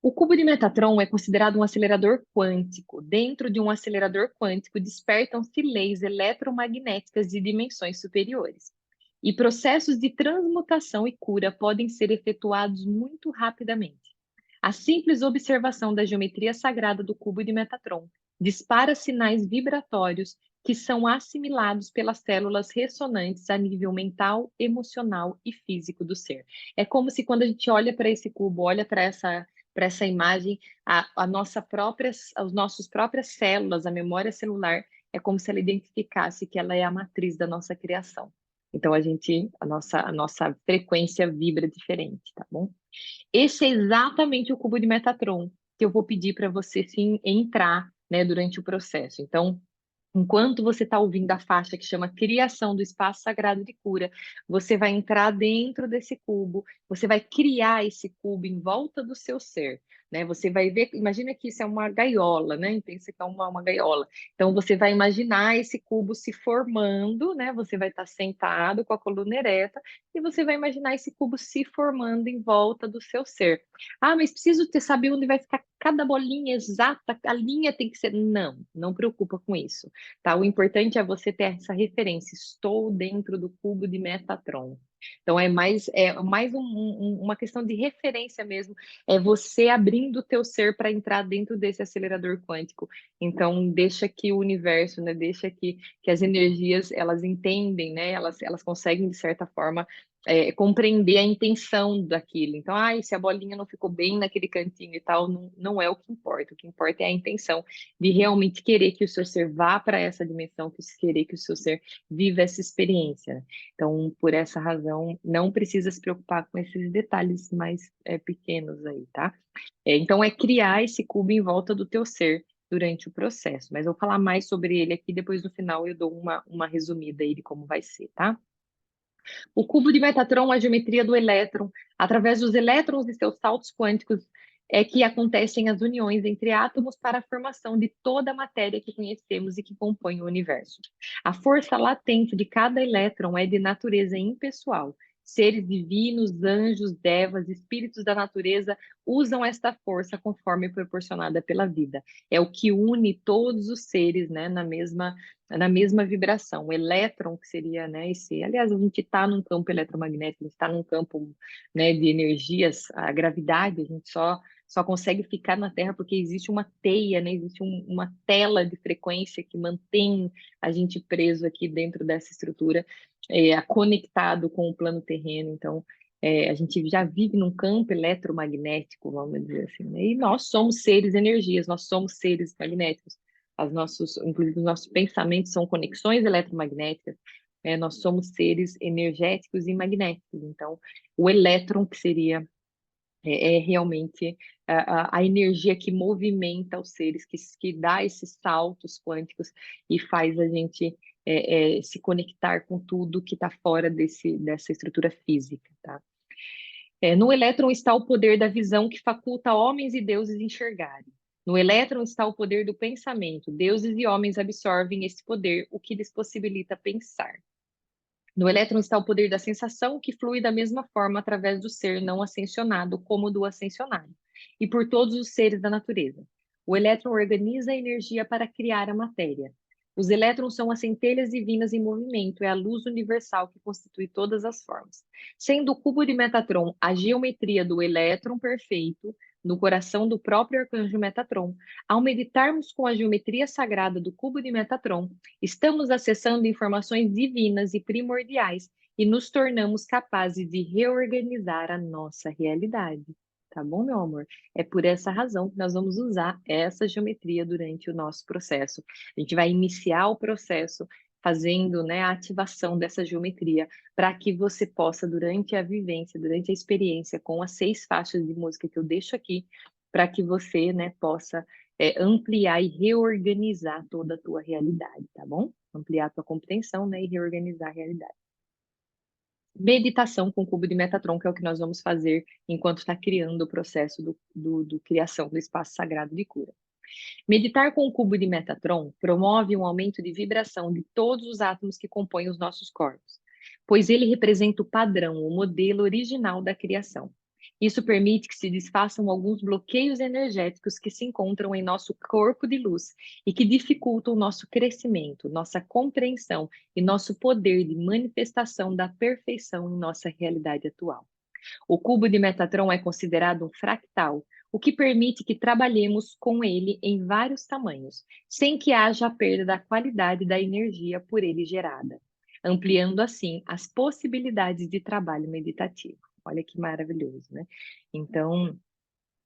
O cubo de Metatron é considerado um acelerador quântico. Dentro de um acelerador quântico, despertam-se leis eletromagnéticas de dimensões superiores. E processos de transmutação e cura podem ser efetuados muito rapidamente. A simples observação da geometria sagrada do cubo de Metatron dispara sinais vibratórios que são assimilados pelas células ressonantes a nível mental, emocional e físico do ser. É como se quando a gente olha para esse cubo, olha para essa imagem, a nossa própria, as nossas próprias células, a memória celular, é como se ela identificasse que ela é a matriz da nossa criação. Então a nossa frequência vibra diferente, tá bom? Esse é exatamente o cubo de Metatron que eu vou pedir para você sim entrar, né, durante o processo. Então, enquanto você está ouvindo a faixa que chama Criação do Espaço Sagrado de Cura, você vai entrar dentro desse cubo, você vai criar esse cubo em volta do seu ser, né? Você vai ver, imagina que isso é uma gaiola, né? Pensa que é uma gaiola. Então, você vai imaginar esse cubo se formando, né? Você vai estar sentado com a coluna ereta e você vai imaginar esse cubo se formando em volta do seu ser. Ah, mas preciso ter, saber onde vai ficar cada bolinha exata, a linha tem que ser. Não, não preocupa com isso. Tá? O importante é você ter essa referência. Estou dentro do cubo de Metatron. Então, é mais uma questão de referência mesmo. É você abrindo o teu ser para entrar dentro desse acelerador quântico. Então, deixa que o universo, né? Deixa que as energias, elas entendem, né? Elas conseguem, de certa forma, compreender a intenção daquilo. Então, se a bolinha não ficou bem naquele cantinho e tal, não, não é o que importa. O que importa é a intenção de realmente querer que o seu ser vá para essa dimensão, querer que o seu ser viva essa experiência, né? Então, por essa razão, não precisa se preocupar com esses detalhes mais pequenos aí, tá? Então, é criar esse cubo em volta do teu ser durante o processo. Mas eu vou falar mais sobre ele aqui, depois no final eu dou uma resumida aí de como vai ser, tá? O cubo de Metatron é a geometria do elétron. Através dos elétrons e seus saltos quânticos é que acontecem as uniões entre átomos para a formação de toda a matéria que conhecemos e que compõe o universo. A força latente de cada elétron é de natureza impessoal. Seres divinos, anjos, devas, espíritos da natureza usam esta força conforme proporcionada pela vida. É o que une todos os seres, né, na mesma vibração. O elétron, que seria, né, aliás, a gente está num campo eletromagnético, a gente está num campo, né, de energias, a gravidade, a gente só consegue ficar na Terra porque existe uma teia, né, existe uma tela de frequência que mantém a gente preso aqui dentro dessa estrutura, conectado com o plano terreno. Então, a gente já vive num campo eletromagnético, vamos dizer assim, né? E nós somos seres energias, nós somos seres magnéticos. Inclusive, os nossos pensamentos são conexões eletromagnéticas, nós somos seres energéticos e magnéticos. Então, o elétron, que seria realmente a energia que movimenta os seres, que dá esses saltos quânticos e faz a gente se conectar com tudo que está fora dessa estrutura física, tá? No elétron está o poder da visão que faculta homens e deuses enxergarem. No elétron está o poder do pensamento. Deuses e homens absorvem esse poder, o que lhes possibilita pensar. No elétron está o poder da sensação, que flui da mesma forma através do ser não ascensionado como do ascensionado, e por todos os seres da natureza. O elétron organiza a energia para criar a matéria. Os elétrons são as centelhas divinas em movimento, é a luz universal que constitui todas as formas. Sendo o cubo de Metatron a geometria do elétron perfeito, no coração do próprio arcanjo Metatron, ao meditarmos com a geometria sagrada do cubo de Metatron, estamos acessando informações divinas e primordiais e nos tornamos capazes de reorganizar a nossa realidade. Tá bom, meu amor? É por essa razão que nós vamos usar essa geometria durante o nosso processo. A gente vai iniciar o processo fazendo, né, a ativação dessa geometria para que você possa, durante a vivência, durante a experiência, com as 6 faixas de música que eu deixo aqui, para que você, né, possa ampliar e reorganizar toda a tua realidade, tá bom? Ampliar a tua compreensão, né, e reorganizar a realidade. Meditação com o cubo de Metatron, que é o que nós vamos fazer enquanto está criando o processo do criação do espaço sagrado de cura. Meditar com o cubo de Metatron promove um aumento de vibração de todos os átomos que compõem os nossos corpos, pois ele representa o padrão, o modelo original da criação. Isso permite que se desfaçam alguns bloqueios energéticos que se encontram em nosso corpo de luz e que dificultam o nosso crescimento, nossa compreensão e nosso poder de manifestação da perfeição em nossa realidade atual. O cubo de Metatron é considerado um fractal, o que permite que trabalhemos com ele em vários tamanhos, sem que haja a perda da qualidade da energia por ele gerada, ampliando assim as possibilidades de trabalho meditativo. Olha que maravilhoso, né? Então,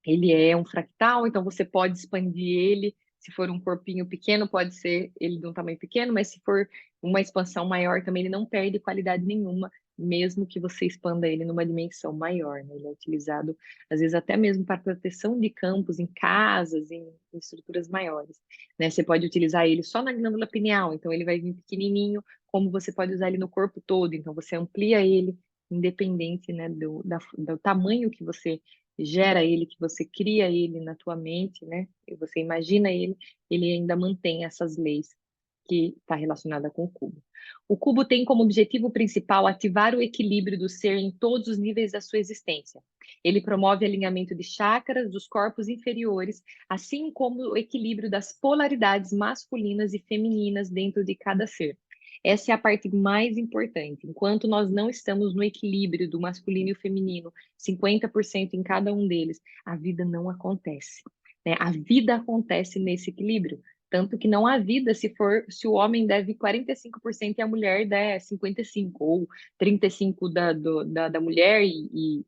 ele é um fractal, então você pode expandir ele. Se for um corpinho pequeno, pode ser ele de um tamanho pequeno, mas se for uma expansão maior, também ele não perde qualidade nenhuma, mesmo que você expanda ele numa dimensão maior, né? Ele é utilizado, às vezes, até mesmo para proteção de campos em casas, em estruturas maiores, né? Você pode utilizar ele só na glândula pineal, então ele vai vir pequenininho, como você pode usar ele no corpo todo, então você amplia ele, independente, né, do tamanho que você gera ele, que você cria ele na tua mente, né? E você imagina ele ainda mantém essas leis que está relacionada com o cubo. O cubo tem como objetivo principal ativar o equilíbrio do ser em todos os níveis da sua existência. Ele promove o alinhamento de chakras dos corpos inferiores, assim como o equilíbrio das polaridades masculinas e femininas dentro de cada ser. Essa é a parte mais importante. Enquanto nós não estamos no equilíbrio do masculino e o feminino, 50% em cada um deles, a vida não acontece, né? A vida acontece nesse equilíbrio. Tanto que não há vida se o homem deve 45% e a mulher der 55%, ou 35% da mulher e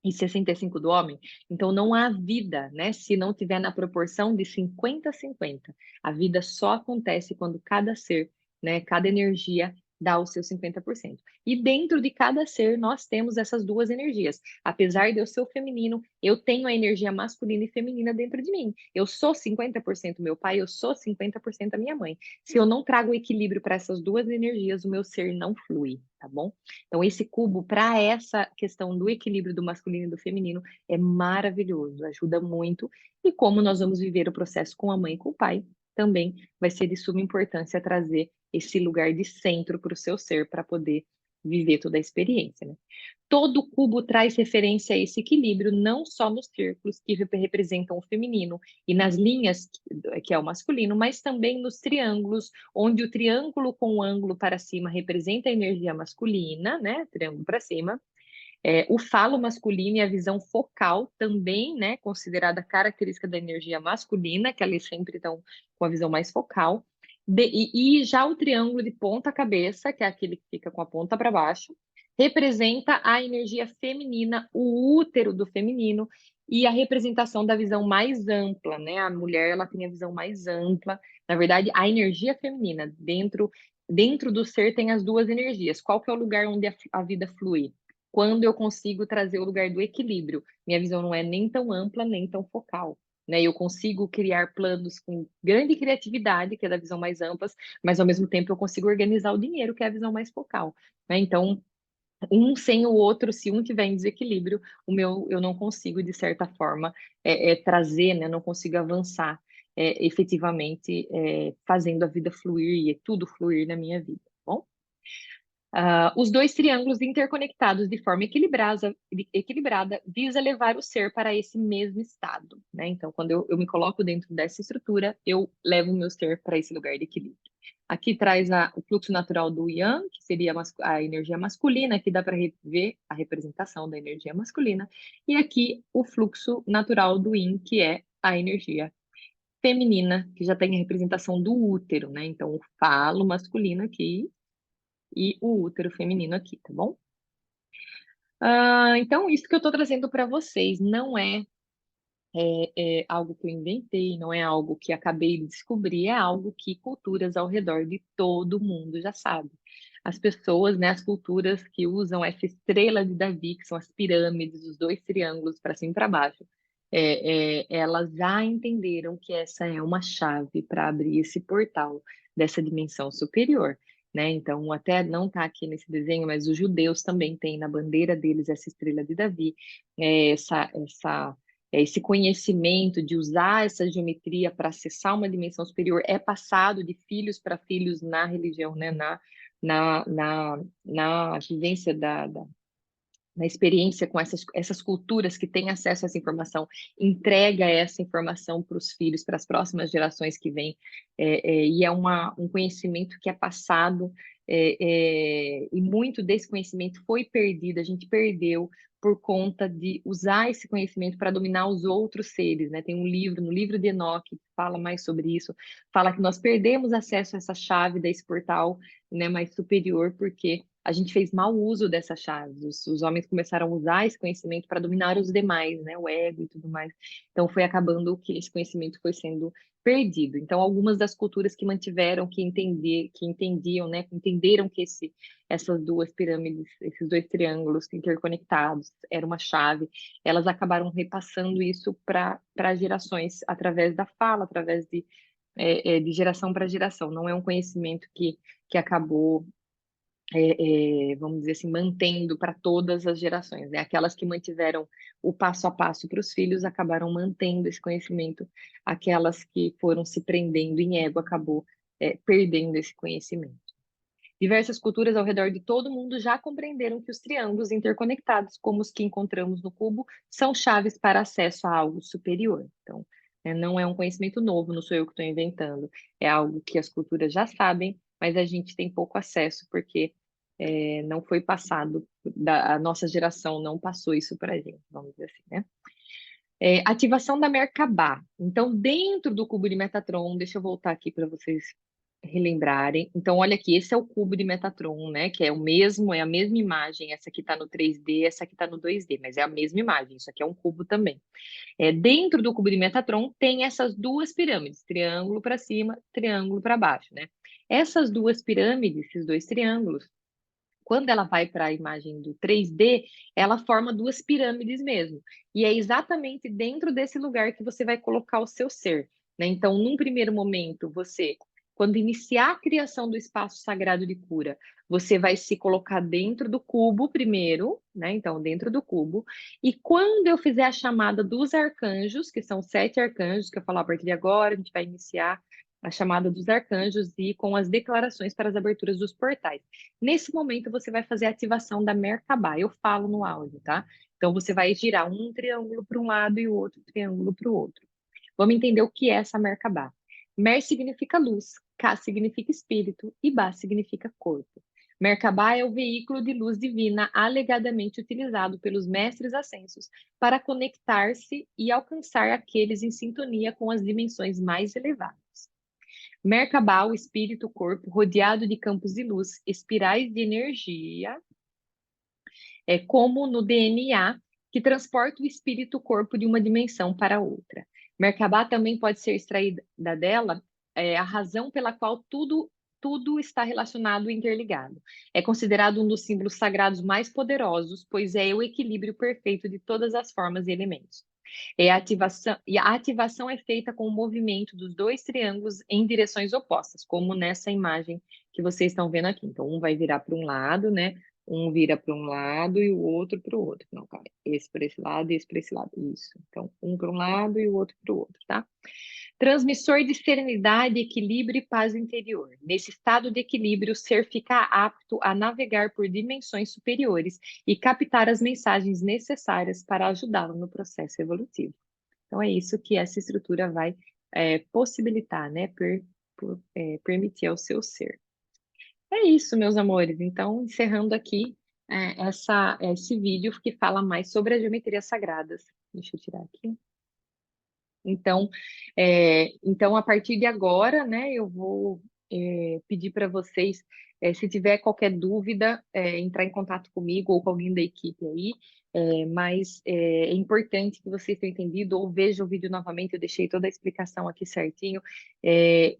65% do homem. Então não há vida, né? Se não tiver na proporção de 50 a 50. A vida só acontece quando cada ser, né, cada energia dá o seu 50%. E dentro de cada ser nós temos essas duas energias. Apesar de eu ser o feminino, eu tenho a energia masculina e feminina dentro de mim. Eu sou 50% meu pai, eu sou 50% a minha mãe. Se eu não trago equilíbrio para essas duas energias, o meu ser não flui, tá bom? Então, esse cubo, para essa questão do equilíbrio do masculino e do feminino, é maravilhoso, ajuda muito. E como nós vamos viver o processo com a mãe e com o pai, também vai ser de suma importância trazer esse lugar de centro para o seu ser, para poder viver toda a experiência, né? Todo cubo traz referência a esse equilíbrio, não só nos círculos que representam o feminino e nas linhas, que é o masculino, mas também nos triângulos, onde o triângulo com o ângulo para cima representa a energia masculina, né? Triângulo para cima. O falo masculino e a visão focal também, né? Considerada característica da energia masculina, que eles sempre estão com a visão mais focal. E já o triângulo de ponta cabeça, que é aquele que fica com a ponta para baixo, representa a energia feminina, o útero do feminino e a representação da visão mais ampla, né? A mulher, ela tem a visão mais ampla. Na verdade, a energia feminina dentro do ser tem as duas energias. Qual que é o lugar onde a vida flui? Quando eu consigo trazer o lugar do equilíbrio. Minha visão não é nem tão ampla, nem tão focal. Né? Eu consigo criar planos com grande criatividade, que é da visão mais ampla, mas ao mesmo tempo eu consigo organizar o dinheiro, que é a visão mais focal. Né? Então, um sem o outro, se um tiver em desequilíbrio, eu não consigo, de certa forma, trazer, né? Não consigo avançar efetivamente, fazendo a vida fluir e tudo fluir na minha vida. Tá bom? Os dois triângulos interconectados de forma equilibrada visa levar o ser para esse mesmo estado, né? Então, quando eu me coloco dentro dessa estrutura, eu levo o meu ser para esse lugar de equilíbrio. Aqui traz o fluxo natural do Yang, que seria a energia masculina, aqui dá para ver a representação da energia masculina, e aqui o fluxo natural do Yin, que é a energia feminina, que já tem a representação do útero, né? Então, o falo masculino aqui e o útero feminino aqui, tá bom? Então, isso que eu estou trazendo para vocês não é algo que eu inventei, não é algo que acabei de descobrir, é algo que culturas ao redor de todo mundo já sabem. As pessoas, né, as culturas que usam essa estrela de Davi, que são as pirâmides, os dois triângulos para cima e para baixo, elas já entenderam que essa é uma chave para abrir esse portal dessa dimensão superior. Né? Então, até não está aqui nesse desenho, mas os judeus também têm na bandeira deles essa estrela de Davi, esse conhecimento de usar essa geometria para acessar uma dimensão superior é passado de filhos para filhos na religião, né? Na vivência na experiência com essas culturas que têm acesso a essa informação, entrega essa informação para os filhos, para as próximas gerações que vêm, e é um conhecimento que é passado, e muito desse conhecimento foi perdido, a gente perdeu por conta de usar esse conhecimento para dominar os outros seres, né? Tem um livro, no livro de Enoque, que fala mais sobre isso, fala que nós perdemos acesso a essa chave desse portal, né, mais superior, porque a gente fez mau uso dessa chave. Os homens começaram a usar esse conhecimento para dominar os demais, né, o ego e tudo mais. Então foi acabando que esse conhecimento foi sendo perdido. Então algumas das culturas que mantiveram, que entendiam, né, que entenderam que essas duas pirâmides, esses dois triângulos interconectados, era uma chave, elas acabaram repassando isso para gerações através da fala, através de geração para geração. Não é um conhecimento que acabou, vamos dizer assim, mantendo para todas as gerações, né? Aquelas que mantiveram o passo a passo para os filhos acabaram mantendo esse conhecimento, aquelas que foram se prendendo em ego acabou perdendo esse conhecimento. Diversas culturas ao redor de todo mundo já compreenderam que os triângulos interconectados, como os que encontramos no cubo, são chaves para acesso a algo superior. Então, né, não é um conhecimento novo, não sou eu que estou inventando, é algo que as culturas já sabem, mas a gente tem pouco acesso porque não foi passado, a nossa geração não passou isso para a gente, vamos dizer assim, né? Ativação da Merkabah. Então, dentro do cubo de Metatron, deixa eu voltar aqui para vocês relembrarem. Então, olha aqui, esse é o cubo de Metatron, né? Que é o mesmo, é a mesma imagem. Essa aqui está no 3D, essa aqui está no 2D, mas é a mesma imagem. Isso aqui é um cubo também. Dentro do cubo de Metatron tem essas duas pirâmides, triângulo para cima, triângulo para baixo, né? Essas duas pirâmides, esses dois triângulos, quando ela vai para a imagem do 3D, ela forma duas pirâmides mesmo. E é exatamente dentro desse lugar que você vai colocar o seu ser, né? Então, num primeiro momento, você, quando iniciar a criação do espaço sagrado de cura, você vai se colocar dentro do cubo primeiro, né? Então, dentro do cubo. E quando eu fizer a chamada dos arcanjos, que são 7 arcanjos, que eu falar a partir de agora, a gente vai iniciar a chamada dos arcanjos e com as declarações para as aberturas dos portais. Nesse momento, você vai fazer a ativação da Merkabah. Eu falo no áudio, tá? Então, você vai girar um triângulo para um lado e o outro triângulo para o outro. Vamos entender o que é essa Merkabah. Mer significa luz, Ka significa espírito e Ba significa corpo. Merkabah é o veículo de luz divina alegadamente utilizado pelos mestres ascensos para conectar-se e alcançar aqueles em sintonia com as dimensões mais elevadas. Merkabah, o espírito, o corpo, rodeado de campos de luz, espirais de energia, como no DNA, que transporta o espírito, o corpo de uma dimensão para outra. Merkabah também pode ser extraída dela a razão pela qual tudo está relacionado e interligado. É considerado um dos símbolos sagrados mais poderosos, pois é o equilíbrio perfeito de todas as formas e elementos. A ativação é feita com o movimento dos dois triângulos em direções opostas, como nessa imagem que vocês estão vendo aqui. Então, um vai virar para um lado, né? Um vira para um lado e o outro para o outro. Não, calma. Esse para esse lado e esse para esse lado. Isso. Então, um para um lado e o outro para o outro, tá? Transmissor de serenidade, equilíbrio e paz interior. Nesse estado de equilíbrio, o ser fica apto a navegar por dimensões superiores e captar as mensagens necessárias para ajudá-lo no processo evolutivo. Então, é isso que essa estrutura vai possibilitar, né? Permitir ao seu ser. É isso, meus amores. Então, encerrando aqui esse vídeo que fala mais sobre as geometrias sagradas. Deixa eu tirar aqui. Então, a partir de agora, né, eu vou pedir para vocês, se tiver qualquer dúvida, entrar em contato comigo ou com alguém da equipe aí, mas é importante que vocês tenham entendido ou vejam o vídeo novamente, eu deixei toda a explicação aqui certinho,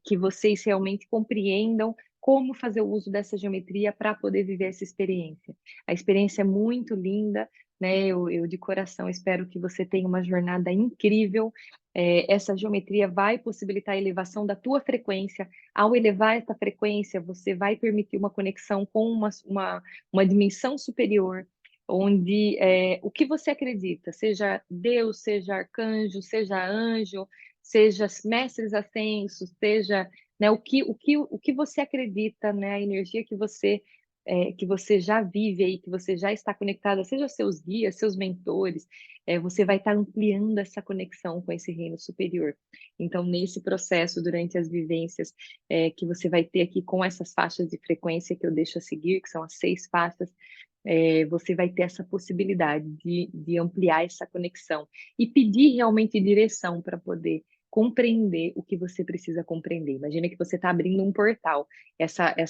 que vocês realmente compreendam como fazer o uso dessa geometria para poder viver essa experiência. A experiência é muito linda, né? Eu de coração espero que você tenha uma jornada incrível. Essa geometria vai possibilitar a elevação da tua frequência. Ao elevar essa frequência, você vai permitir uma conexão com uma dimensão superior, onde o que você acredita, seja Deus, seja arcanjo, seja anjo, seja mestres ascensos, seja, né, o que você acredita, né, a energia que você que você já vive aí, que você já está conectada, seja seus guias, seus mentores, você vai estar ampliando essa conexão com esse reino superior. Então, nesse processo, durante as vivências que você vai ter aqui com essas faixas de frequência que eu deixo a seguir, que são as 6 faixas, você vai ter essa possibilidade de ampliar essa conexão e pedir realmente direção para poder compreender o que você precisa compreender. Imagina que você está abrindo um portal.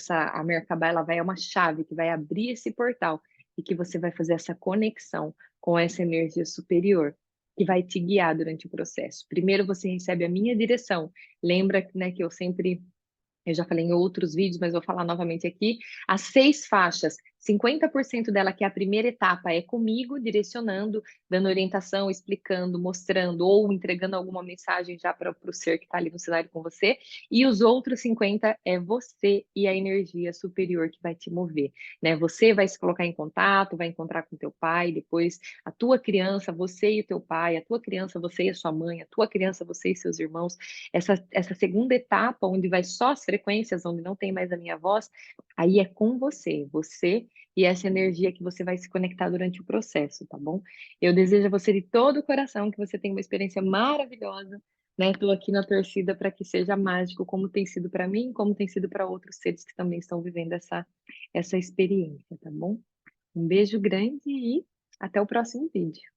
A Merkabah, ela vai é uma chave que vai abrir esse portal e que você vai fazer essa conexão com essa energia superior que vai te guiar durante o processo. Primeiro você recebe a minha direção. Lembra, né, que eu já falei em outros vídeos, mas vou falar novamente aqui. As 6 faixas, 50% dela, que é a primeira etapa, é comigo, direcionando, dando orientação, explicando, mostrando ou entregando alguma mensagem já para o ser que está ali no cenário com você. E os outros 50 é você e a energia superior que vai te mover, né? Você vai se colocar em contato, vai encontrar com teu pai, depois a tua criança, você e o teu pai, a tua criança, você e a sua mãe, a tua criança, você e seus irmãos. Essa segunda etapa, onde vai só as frequências, onde não tem mais a minha voz, aí é com você e essa energia que você vai se conectar durante o processo, tá bom? Eu desejo a você de todo o coração que você tenha uma experiência maravilhosa, né? Estou aqui na torcida para que seja mágico, como tem sido para mim, como tem sido para outros seres que também estão vivendo essa experiência, tá bom? Um beijo grande e até o próximo vídeo.